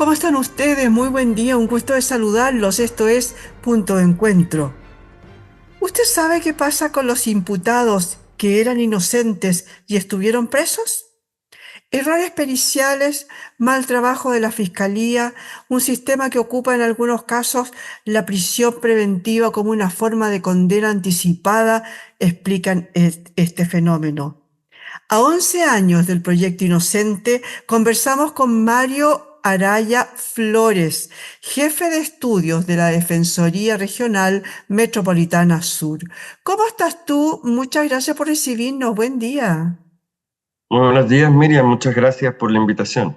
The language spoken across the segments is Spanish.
¿Cómo están ustedes? Muy buen día, un gusto de saludarlos. Esto es Punto de Encuentro. ¿Usted sabe qué pasa con los imputados que eran inocentes y estuvieron presos? Errores periciales, mal trabajo de la fiscalía, un sistema que ocupa en algunos casos la prisión preventiva como una forma de condena anticipada, explican este fenómeno. A 11 años del proyecto Inocente, conversamos con Mario Araya Flores, jefe de estudios de la Defensoría Regional Metropolitana Sur. ¿Cómo estás tú? Muchas gracias por recibirnos. Buen día. Muy buenos días, Miriam. Muchas gracias por la invitación.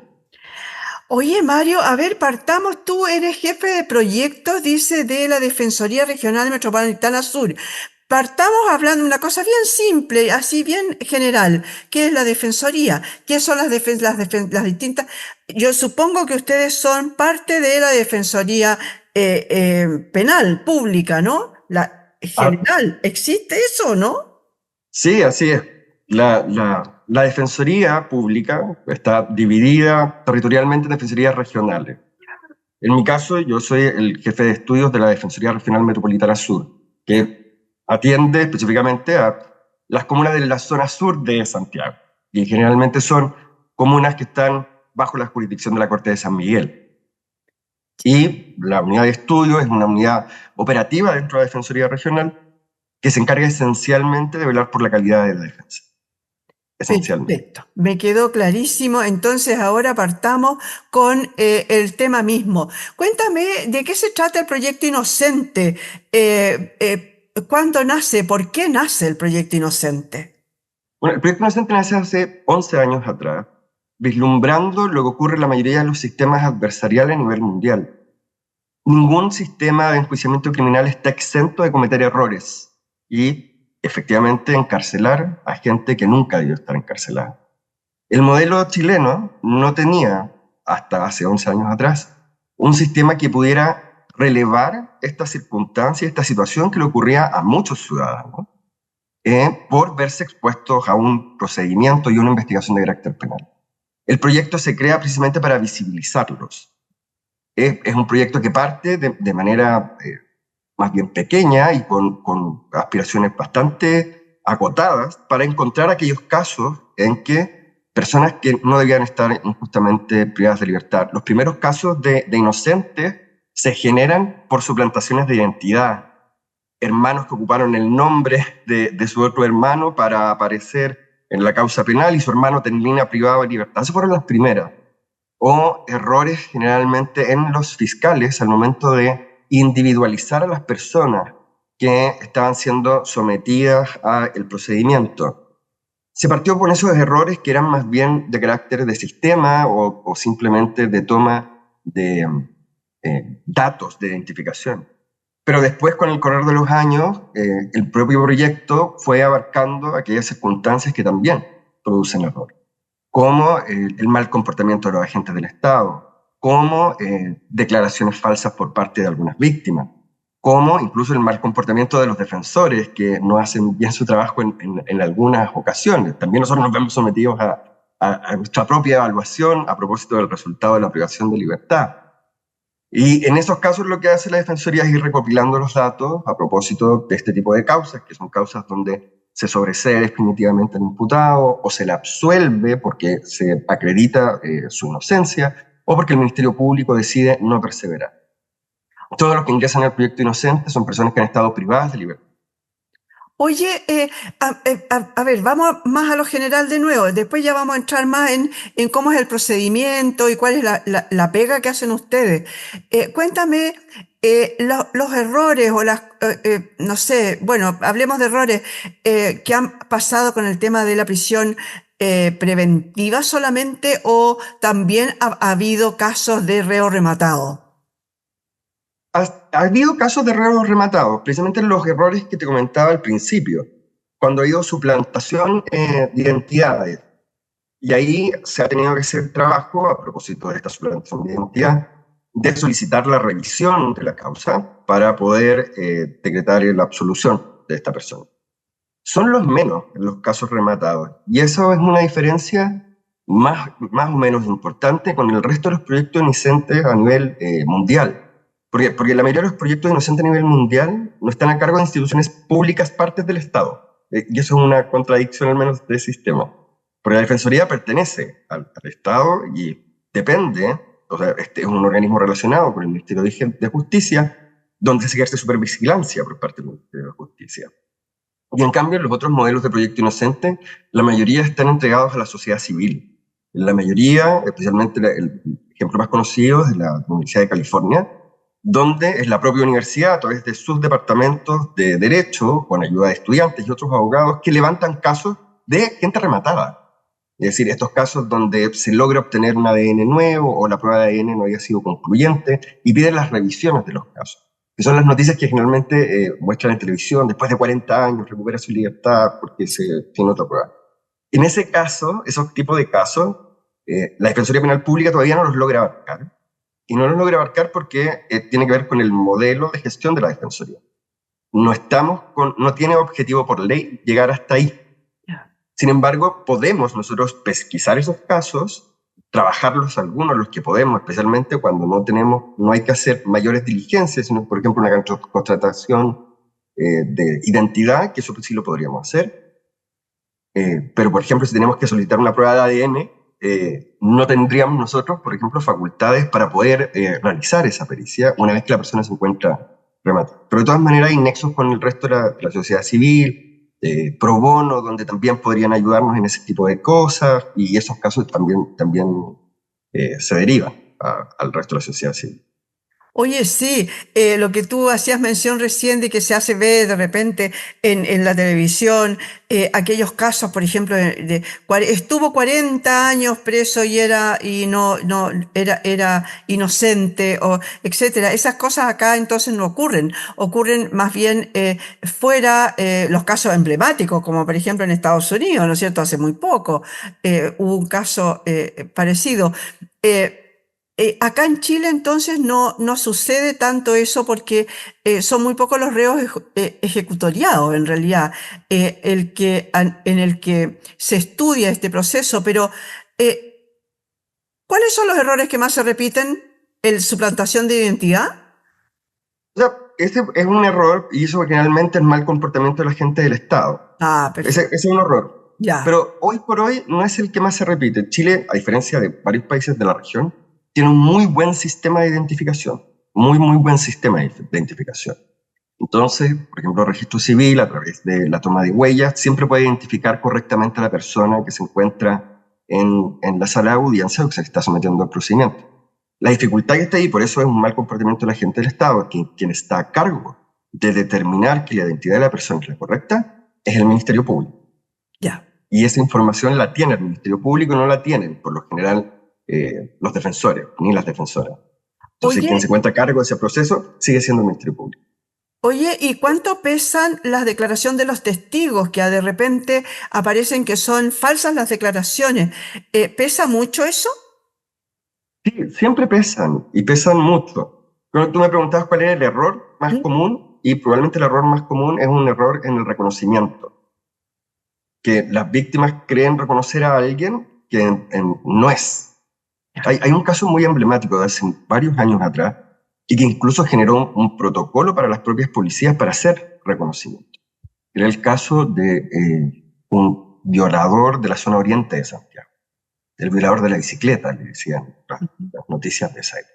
Oye, Mario, a ver, partamos. Tú eres jefe de proyectos, dice, de la Defensoría Regional Metropolitana Sur. Partamos hablando de una cosa bien simple, así bien general. ¿Qué es la defensoría? ¿Qué son las distintas? Yo supongo que ustedes son parte de la defensoría penal, pública, ¿no? La Ah, general. ¿Existe eso o no? sí, así es. La Defensoría Pública está dividida territorialmente en defensorías regionales. En mi caso, yo soy el jefe de estudios de la Defensoría Regional Metropolitana Sur, que atiende específicamente a las comunas de la zona sur de Santiago. Y generalmente son comunas que están bajo la jurisdicción de la Corte de San Miguel. Y la unidad de estudio es una unidad operativa dentro de la Defensoría Regional que se encarga esencialmente de velar por la calidad de la defensa, esencialmente. Perfecto, me quedó clarísimo. Entonces ahora partamos con el tema mismo. Cuéntame de qué se trata el proyecto Inocente. ¿Cuándo nace? ¿Por qué nace el proyecto Inocente? Bueno, el proyecto Inocente nace hace 11 años atrás, vislumbrando lo que ocurre en la mayoría de los sistemas adversariales a nivel mundial. Ningún sistema de enjuiciamiento criminal está exento de cometer errores y, efectivamente, encarcelar a gente que nunca debió estar encarcelada. El modelo chileno no tenía, hasta hace 11 años atrás, un sistema que pudiera relevar esta circunstancia, esta situación que le ocurría a muchos ciudadanos, por verse expuestos a un procedimiento y una investigación de carácter penal. El proyecto se crea precisamente para visibilizarlos. Es un proyecto que parte de manera más bien pequeña y con aspiraciones bastante acotadas para encontrar aquellos casos en que personas que no debían estar injustamente privadas de libertad. Los primeros casos de inocentes se generan por suplantaciones de identidad, hermanos que ocuparon el nombre de su otro hermano para aparecer en la causa penal y su hermano termina privado de libertad. Esas fueron las primeras. O errores generalmente en los fiscales al momento de individualizar a las personas que estaban siendo sometidas al procedimiento. Se partió con esos errores que eran más bien de carácter de sistema o simplemente de toma de datos de identificación. Pero después, con el correr de los años, el propio proyecto fue abarcando aquellas circunstancias que también producen error, como el mal comportamiento de los agentes del Estado, como declaraciones falsas por parte de algunas víctimas, como incluso el mal comportamiento de los defensores que no hacen bien su trabajo en algunas ocasiones. También nosotros nos vemos sometidos a nuestra propia evaluación a propósito del resultado de la privación de libertad. Y en esos casos lo que hace la Defensoría es ir recopilando los datos a propósito de este tipo de causas, que son causas donde se sobresee definitivamente al imputado o se le absuelve porque se acredita su inocencia o porque el Ministerio Público decide no perseverar. Todos los que ingresan al proyecto Inocente son personas que han estado privadas de libertad. Oye, a ver, vamos más a lo general de nuevo. Después ya vamos a entrar más en cómo es el procedimiento y cuál es la pega que hacen ustedes. Cuéntame los errores o no sé, bueno, hablemos de errores que han pasado con el tema de la prisión preventiva solamente o también ha habido casos de reo rematado. Ha habido casos de reos rematados, precisamente los errores que te comentaba al principio, cuando ha habido suplantación de identidades. Y ahí se ha tenido que hacer trabajo, a propósito de esta suplantación de identidad, de solicitar la revisión de la causa para poder decretar la absolución de esta persona. Son los menos en los casos rematados. Y eso es una diferencia más o menos importante con el resto de los proyectos inocentes a nivel mundial. Porque la mayoría de los proyectos inocentes a nivel mundial no están a cargo de instituciones públicas, partes del Estado. Y eso es una contradicción al menos del sistema. Porque la Defensoría pertenece al Estado y depende, o sea, este es un organismo relacionado con el Ministerio de Justicia, donde se ejerce supervigilancia por parte del Ministerio de Justicia. Y en cambio, los otros modelos de proyecto inocente, la mayoría están entregados a la sociedad civil. La mayoría, especialmente el ejemplo más conocido es la Universidad de California, donde es la propia universidad, a través de sus departamentos de derecho, con ayuda de estudiantes y otros abogados, que levantan casos de gente rematada. Es decir, estos casos donde se logra obtener un ADN nuevo o la prueba de ADN no había sido concluyente y piden las revisiones de los casos, que son las noticias que generalmente muestran en televisión. Después de 40 años recupera su libertad porque se tiene otra prueba. En ese caso, esos tipos de casos, la Defensoría Penal Pública todavía no los logra abarcar. Y no los logra abarcar porque tiene que ver con el modelo de gestión de la Defensoría. No tiene objetivo por ley llegar hasta ahí. Sin embargo, podemos nosotros pesquisar esos casos, trabajarlos algunos, los que podemos, especialmente cuando no hay que hacer mayores diligencias, sino, por ejemplo, una contratación de identidad, que eso sí lo podríamos hacer. Pero, por ejemplo, si tenemos que solicitar una prueba de ADN, no tendríamos nosotros, por ejemplo, facultades para poder realizar esa pericia una vez que la persona se encuentra rematada. Pero de todas maneras hay nexos con el resto de la sociedad civil, pro bono, donde también podrían ayudarnos en ese tipo de cosas, y esos casos también se derivan al resto de la sociedad civil. Oye, sí, lo que tú hacías mención recién de que se hace ver de repente en la televisión, aquellos casos, por ejemplo, estuvo 40 años preso y no era inocente, o etcétera. Esas cosas acá entonces no ocurren más bien fuera, los casos emblemáticos, como por ejemplo en Estados Unidos, ¿no es cierto? Hace muy poco hubo un caso parecido. Eh, Acá en Chile entonces no sucede tanto eso porque son muy pocos los reos ejecutoriados en realidad, en el que se estudia este proceso, pero eh, ¿cuáles son los errores que más se repiten? ¿El suplantación de identidad? O sea, ese es un error, y eso generalmente es mal comportamiento de la gente del Estado. Ah, Ese perfecto. es un error. Ya. Pero hoy por hoy no es el que más se repite. Chile, a diferencia de varios países de la región, tiene un muy buen sistema de identificación. Muy buen sistema de identificación. Entonces, por ejemplo, el registro civil, a través de la toma de huellas, siempre puede identificar correctamente a la persona que se encuentra en la sala de audiencia o que se está sometiendo al procedimiento. La dificultad que está ahí, por eso es un mal comportamiento de la gente del Estado, quien está a cargo de determinar que la identidad de la persona es la correcta, es el Ministerio Público. Ya. Y esa información la tiene el Ministerio Público, no la tienen, por lo general, los defensores, ni las defensoras. Entonces, quien se Oye, encuentra a cargo de ese proceso sigue siendo el Ministerio Público. Oye, ¿y cuánto pesan las declaraciones de los testigos que de repente aparecen que son falsas las declaraciones? ¿Pesa mucho eso? Sí, siempre pesan, y pesan mucho. Pero tú me preguntabas cuál era el error más ¿Mm? común, y probablemente el error más común es un error en el reconocimiento. Que las víctimas creen reconocer a alguien que no es. Hay un caso muy emblemático de hace varios años atrás y que incluso generó un protocolo para las propias policías para hacer reconocimiento. Era el caso de un violador de la zona oriente de Santiago. El violador de la bicicleta, le decían las noticias de esa época.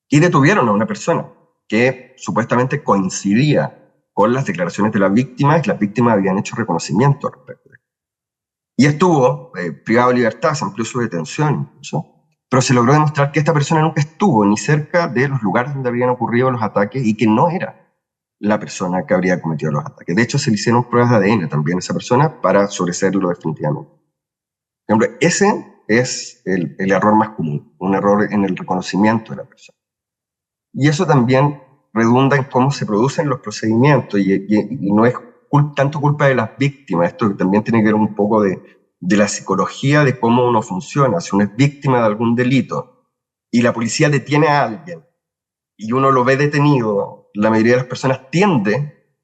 Y detuvieron a una persona que supuestamente coincidía con las declaraciones de las víctimas, y las víctimas habían hecho reconocimiento al respecto. Y estuvo privado de libertad, se amplió su detención incluso, pero se logró demostrar que esta persona nunca estuvo ni cerca de los lugares donde habían ocurrido los ataques y que no era la persona que habría cometido los ataques. De hecho, se le hicieron pruebas de ADN también a esa persona para sobreseerlo definitivamente. Por ejemplo, ese es el error más común, un error en el reconocimiento de la persona. Y eso también redunda en cómo se producen los procedimientos y no es tanto culpa de las víctimas, esto también tiene que ver un poco de la psicología de cómo uno funciona. Si uno es víctima de algún delito y la policía detiene a alguien y uno lo ve detenido, la mayoría de las personas tiende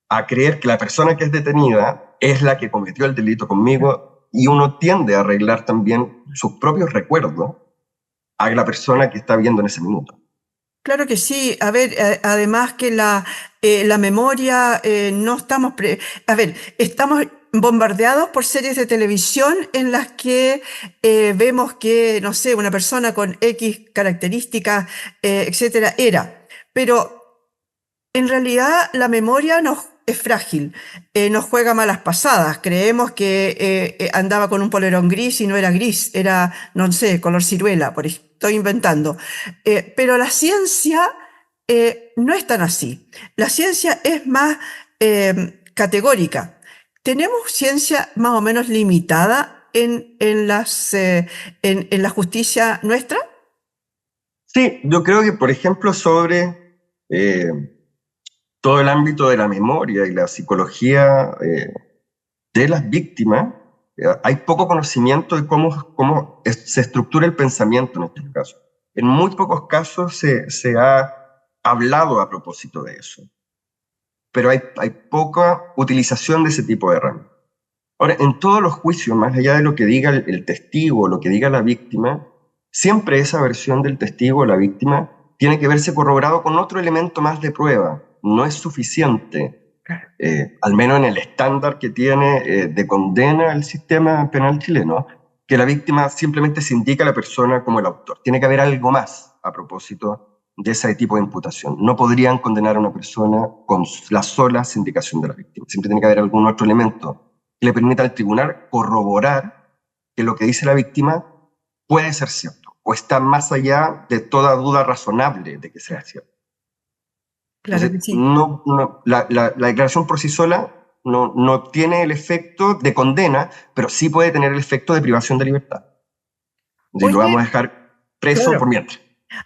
a creer que la persona que es detenida es la que cometió el delito conmigo y uno tiende a arreglar también sus propios recuerdos a la persona que está viendo en ese minuto. Claro que sí. A ver, además que la memoria, no estamos... A ver, estamos bombardeados por series de televisión en las que vemos que, no sé, una persona con X características, etcétera, era. Pero en realidad la memoria es frágil, nos juega malas pasadas. Creemos que andaba con un polerón gris y no era gris, era, no sé, color ciruela, estoy inventando. Pero la ciencia no es tan así. La ciencia es más categórica. ¿Tenemos ciencia más o menos limitada en la justicia nuestra? Sí, yo creo que, por ejemplo, sobre todo el ámbito de la memoria y la psicología de las víctimas, hay poco conocimiento de se estructura el pensamiento en estos casos. En muy pocos casos se ha hablado a propósito de eso, pero hay poca utilización de ese tipo de herramientas. Ahora, en todos los juicios, más allá de lo que diga el testigo, lo que diga la víctima, siempre esa versión del testigo o la víctima tiene que verse corroborado con otro elemento más de prueba. No es suficiente, al menos en el estándar que tiene de condena el sistema penal chileno, que la víctima simplemente se indica a la persona como el autor. Tiene que haber algo más a propósito de ese tipo de imputación. No podrían condenar a una persona con la sola sindicación de la víctima. Siempre tiene que haber algún otro elemento que le permita al tribunal corroborar que lo que dice la víctima puede ser cierto o está más allá de toda duda razonable de que sea cierto. Claro que Entonces, sí. la declaración por sí sola no tiene el efecto de condena, pero sí puede tener el efecto de privación de libertad. Y lo vamos a Oye, dejar preso por claro. mientras.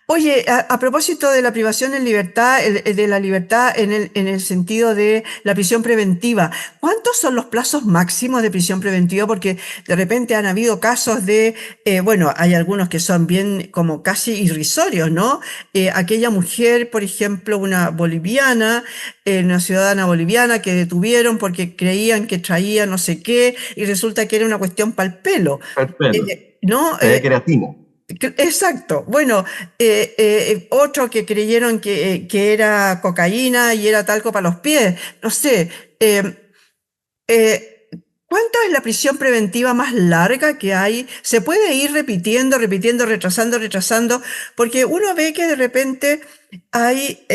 Oye, a propósito de la privación en libertad, de la libertad en el sentido de la prisión preventiva, ¿cuántos son los plazos máximos de prisión preventiva? Porque de repente han habido casos de, bueno, hay algunos que son bien como casi irrisorios, ¿no? Aquella mujer, por ejemplo, una boliviana, una ciudadana boliviana que detuvieron porque creían que traía no sé qué y resulta que era una cuestión pal pelo. El pelo. ¿No? Traía queratina. Exacto. Bueno, otro que creyeron que era cocaína y era talco para los pies. No sé. Eh, ¿Cuánto es la prisión preventiva más larga que hay? Se puede ir repitiendo, repitiendo, retrasando, retrasando, porque uno ve que de repente hay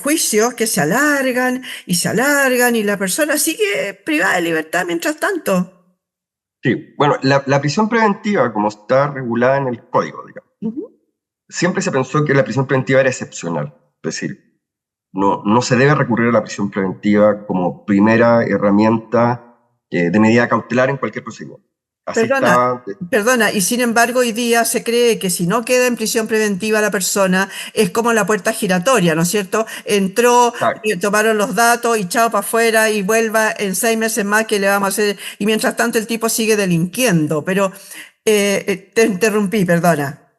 juicios que se alargan y la persona sigue privada de libertad mientras tanto. Sí, bueno, la prisión preventiva, como está regulada en el código, digamos, Ujú. siempre se pensó que la prisión preventiva era excepcional. Es decir, no se debe recurrir a la prisión preventiva como primera herramienta de medida cautelar en cualquier procedimiento. Así Perdona, estaba. perdona, y sin embargo hoy día se cree que si no queda en prisión preventiva la persona es como la puerta giratoria, ¿no es cierto? Entró, tomaron los datos y chao para afuera y vuelva en 6 meses más que le vamos a hacer, y mientras tanto el tipo sigue delinquiendo, pero te interrumpí, perdona.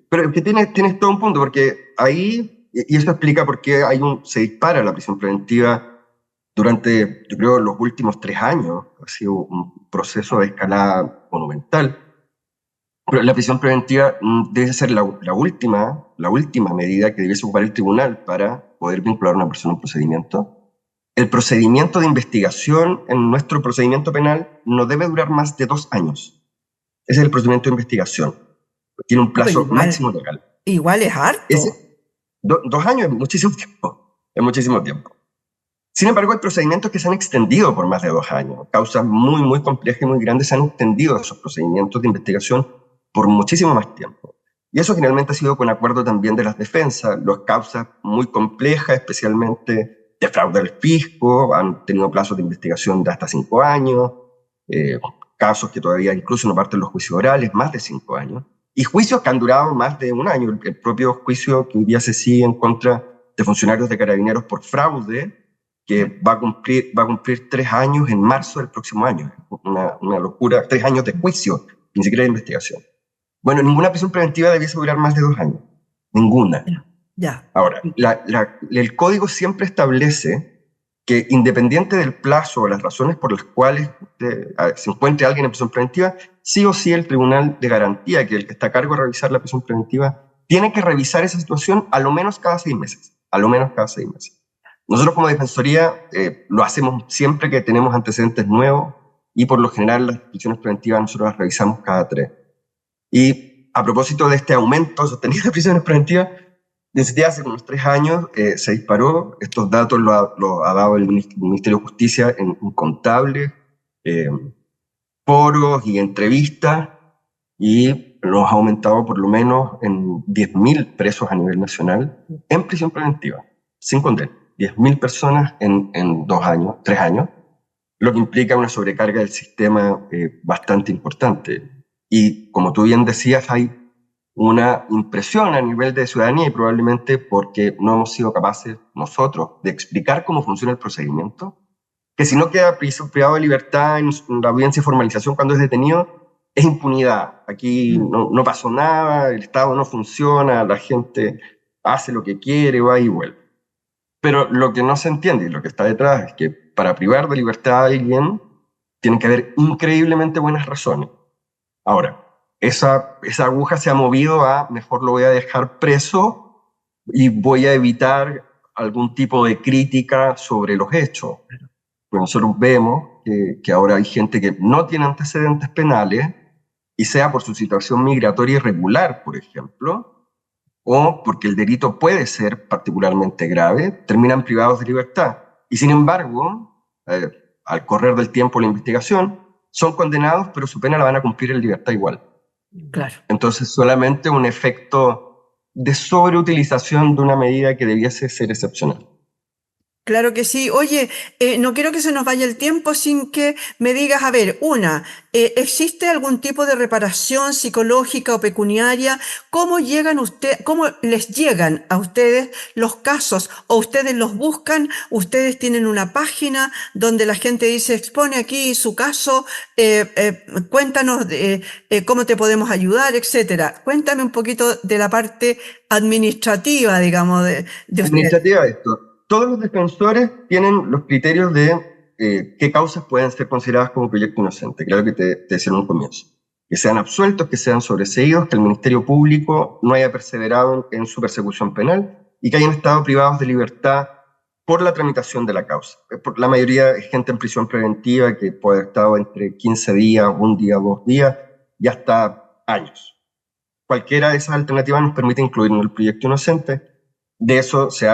Pero es que tienes todo un punto, porque ahí, y eso explica por qué se dispara la prisión preventiva durante, yo creo, los últimos 3 años. Ha sido un proceso de escalada monumental. Pero la prisión preventiva debe ser la última medida que debiese ocupar el tribunal para poder vincular a una persona a un procedimiento. El procedimiento de investigación en nuestro procedimiento penal no debe durar más de 2 años. Ese es el procedimiento de investigación. Tiene un Ah, pero plazo máximo legal. igual es harto. Ese, 2 años es muchísimo tiempo. Es muchísimo tiempo. Sin embargo, hay procedimientos que se han extendido por más de 2 años. Causas muy, muy complejas y muy grandes se han extendido esos procedimientos de investigación por muchísimo más tiempo. Y eso generalmente ha sido con acuerdo también de las defensas. Las causas muy complejas, especialmente de fraude al fisco, han tenido plazos de investigación de hasta 5 años, eh, casos que todavía incluso no parten los juicios orales, más de 5 años, y juicios que han durado más de un año. El propio juicio que hoy día se sigue en contra de funcionarios de Carabineros por fraude, que va a cumplir 3 años en marzo del próximo año. Una locura, 3 años de juicio, ni siquiera de investigación. Bueno, ninguna prisión preventiva debiese durar más de 2 años. Ninguna. Ya, ya. Ahora, el código siempre establece que independiente del plazo o las razones por las cuales se encuentre alguien en prisión preventiva, sí o sí el Tribunal de Garantía, que es el que está a cargo de revisar la prisión preventiva, tiene que revisar esa situación a lo menos cada 6 meses. A lo menos cada 6 meses. Nosotros como Defensoría lo hacemos siempre que tenemos antecedentes nuevos y por lo general las prisiones preventivas nosotros las revisamos cada 3. Y a propósito de este aumento sostenido de prisiones preventivas, desde hace unos 3 años se disparó. Estos datos lo ha dado el Ministerio de Justicia en incontables foros y entrevistas, y nos ha aumentado por lo menos en 10.000 presos a nivel nacional en prisión preventiva, sin condena. 10.000 personas en 2 años, 3 años, lo que implica una sobrecarga del sistema bastante importante. Y como tú bien decías, hay una impresión a nivel de ciudadanía, y probablemente porque no hemos sido capaces nosotros de explicar cómo funciona el procedimiento, que si no queda privado de libertad en la audiencia y formalización cuando es detenido, es impunidad. Aquí no pasó nada, el Estado no funciona, la gente hace lo que quiere, va y vuelve. Pero lo que no se entiende y lo que está detrás es que para privar de libertad a alguien tienen que haber increíblemente buenas razones. Ahora, esa aguja se ha movido a mejor lo voy a dejar preso y voy a evitar algún tipo de crítica sobre los hechos. Pues nosotros vemos que ahora hay gente que no tiene antecedentes penales, y sea por su situación migratoria irregular, por ejemplo, o porque el delito puede ser particularmente grave, terminan privados de libertad. Y sin embargo, al correr del tiempo la investigación, son condenados, pero su pena la van a cumplir en libertad igual. Claro. Entonces, solamente un efecto de sobreutilización de una medida que debiese ser excepcional. Claro que sí. Oye, no quiero que se nos vaya el tiempo sin que me digas, a ver, ¿existe algún tipo de reparación psicológica o pecuniaria? ¿Cómo les llegan a ustedes los casos? ¿O ustedes los buscan? ¿Ustedes tienen una página donde la gente dice, expone aquí su caso, cuéntanos cómo te podemos ayudar, etcétera? Cuéntame un poquito de la parte administrativa, digamos, de ustedes. Administrativa, esto. Todos los defensores tienen los criterios de qué causas pueden ser consideradas como proyecto inocente, claro que te decía en un comienzo. Que sean absueltos, que sean sobreseídos, que el Ministerio Público no haya perseverado en su persecución penal y que hayan estado privados de libertad por la tramitación de la causa. La mayoría es gente en prisión preventiva que puede haber estado entre 15 días, 1 día, 2 días y hasta años. Cualquiera de esas alternativas nos permite incluir en el proyecto inocente. De eso se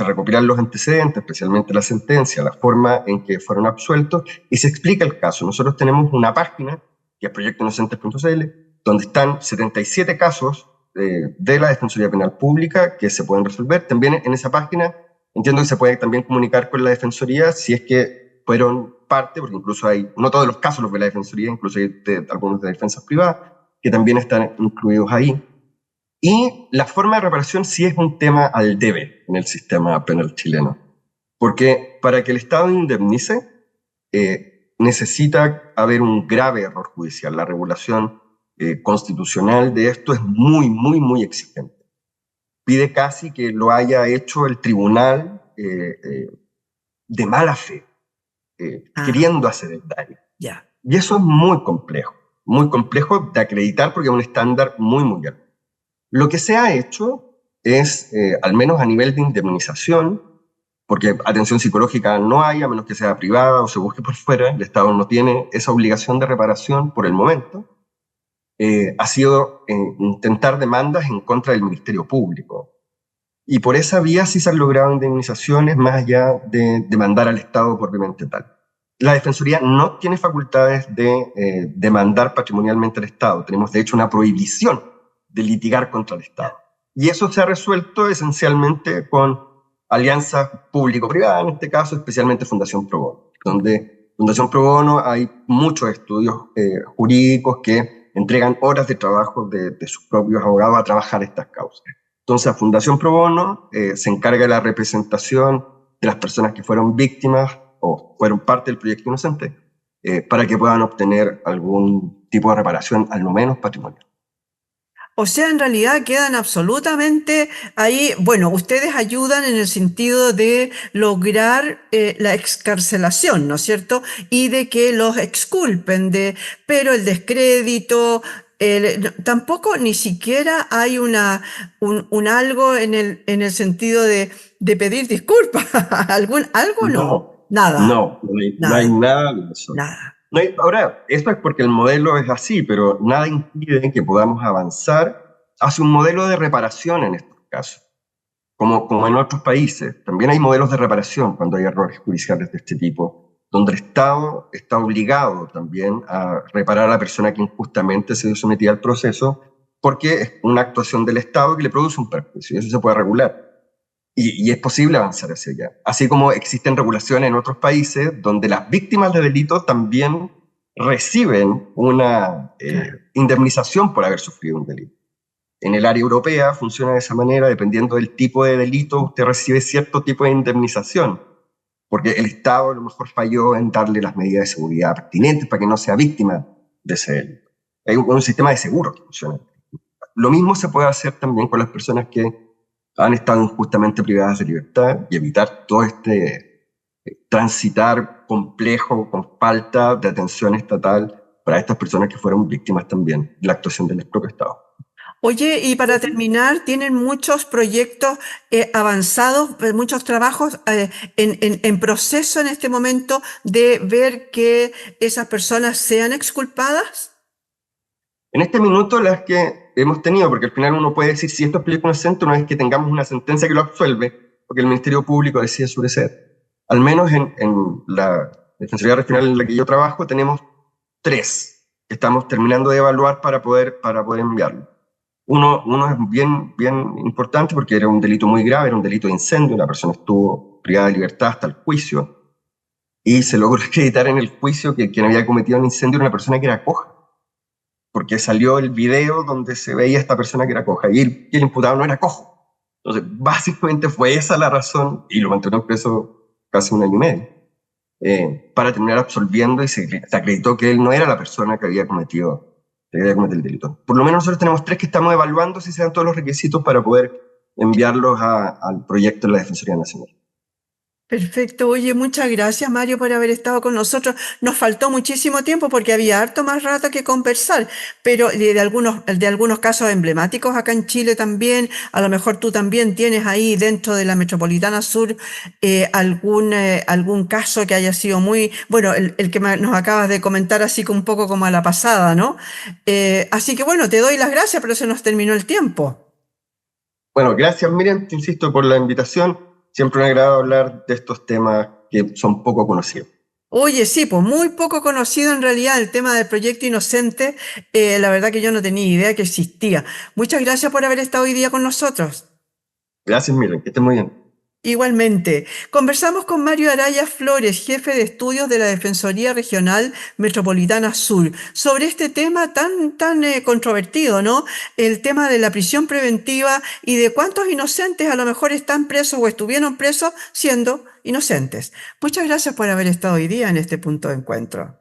recopilan los antecedentes, especialmente la sentencia, la forma en que fueron absueltos, y se explica el caso. Nosotros tenemos una página, que es proyectoinocentes.cl, donde están 77 casos de la Defensoría Penal Pública que se pueden resolver. También en esa página entiendo que se puede también comunicar con la Defensoría si es que fueron parte, porque incluso no todos los casos los ve la Defensoría, incluso hay algunos de defensas privadas, que también están incluidos ahí. Y la forma de reparación sí es un tema al debe en el sistema penal chileno, porque para que el Estado indemnice necesita haber un grave error judicial. La regulación constitucional de esto es muy, muy, muy exigente. Pide casi que lo haya hecho el tribunal de mala fe, queriendo hacer el daño. Ya. Y eso es muy complejo de acreditar porque es un estándar muy, muy alto. Lo que se ha hecho es, al menos a nivel de indemnización, porque atención psicológica no hay, a menos que sea privada o se busque por fuera, el Estado no tiene esa obligación de reparación por el momento, ha sido intentar demandas en contra del Ministerio Público. Y por esa vía sí se han logrado indemnizaciones más allá de demandar al Estado propiamente tal. La Defensoría no tiene facultades de demandar patrimonialmente al Estado. Tenemos, de hecho, una prohibición de litigar contra el Estado. Y eso se ha resuelto esencialmente con alianzas público-privadas, en este caso especialmente Fundación Pro Bono, donde Fundación Pro Bono hay muchos estudios jurídicos que entregan horas de trabajo de sus propios abogados a trabajar estas causas. Entonces, Fundación Pro Bono se encarga de la representación de las personas que fueron víctimas o fueron parte del proyecto inocente para que puedan obtener algún tipo de reparación, al menos patrimonial. O sea, en realidad quedan absolutamente ahí. Bueno, ustedes ayudan en el sentido de lograr la excarcelación, ¿no es cierto? Y de que los exculpen pero el descrédito, tampoco ni siquiera hay un algo en el sentido de pedir disculpas. Algo no. No, Nada, no hay nada, nada de eso. nada. No hay, ahora, esto es porque el modelo es así, pero nada impide que podamos avanzar hacia un modelo de reparación en estos casos, como en otros países. También hay modelos de reparación cuando hay errores judiciales de este tipo, donde el Estado está obligado también a reparar a la persona que injustamente se vio sometida al proceso, porque es una actuación del Estado que le produce un perjuicio, y eso se puede regular. Y es posible avanzar hacia allá. Así como existen regulaciones en otros países donde las víctimas de delitos también reciben una Claro. indemnización por haber sufrido un delito. En el área europea funciona de esa manera, dependiendo del tipo de delito, usted recibe cierto tipo de indemnización, porque el Estado a lo mejor falló en darle las medidas de seguridad pertinentes para que no sea víctima de ese delito. Hay un sistema de seguro que funciona. Lo mismo se puede hacer también con las personas que han estado injustamente privadas de libertad y evitar todo este transitar complejo con falta de atención estatal para estas personas que fueron víctimas también de la actuación del propio Estado. Oye, y para terminar, ¿tienen muchos proyectos avanzados, muchos trabajos en proceso en este momento de ver que esas personas sean exculpadas? En este minuto las que hemos tenido, porque al final uno puede decir si esto es película inocente una vez que tengamos una sentencia que lo absuelve, porque el Ministerio Público decide sobre ser. Al menos en la Defensoría Regional en la que yo trabajo tenemos 3 que estamos terminando de evaluar para poder enviarlo. Uno es bien importante porque era un delito muy grave, era un delito de incendio, la persona estuvo privada de libertad hasta el juicio y se logró acreditar en el juicio que quien había cometido el incendio era una persona que era coja, porque salió el video donde se veía a esta persona que era coja y el imputado no era cojo. Entonces, básicamente fue esa la razón y lo mantuvieron preso casi 1 año y medio, para terminar absolviendo y se acreditó que él no era la persona que había cometido el delito. Por lo menos nosotros tenemos 3 que estamos evaluando si se dan todos los requisitos para poder enviarlos al proyecto de la Defensoría Nacional. Perfecto. Oye, muchas gracias, Mario, por haber estado con nosotros. Nos faltó muchísimo tiempo porque había harto más rato que conversar, pero de algunos casos emblemáticos acá en Chile también. A lo mejor tú también tienes ahí dentro de la Metropolitana Sur algún caso que haya sido muy, bueno, el que nos acabas de comentar así un poco como a la pasada, ¿no? Así que bueno, te doy las gracias, pero se nos terminó el tiempo. Bueno, gracias Miriam, te insisto por la invitación. Siempre me agrada hablar de estos temas que son poco conocidos. Oye, sí, pues muy poco conocido en realidad el tema del proyecto Inocente. La verdad que yo no tenía idea que existía. Muchas gracias por haber estado hoy día con nosotros. Gracias Miriam, que estés muy bien. Igualmente, conversamos con Mario Araya Flores, jefe de estudios de la Defensoría Regional Metropolitana Sur, sobre este tema tan controvertido, ¿no? El tema de la prisión preventiva y de cuántos inocentes a lo mejor están presos o estuvieron presos siendo inocentes. Muchas gracias por haber estado hoy día en este punto de encuentro.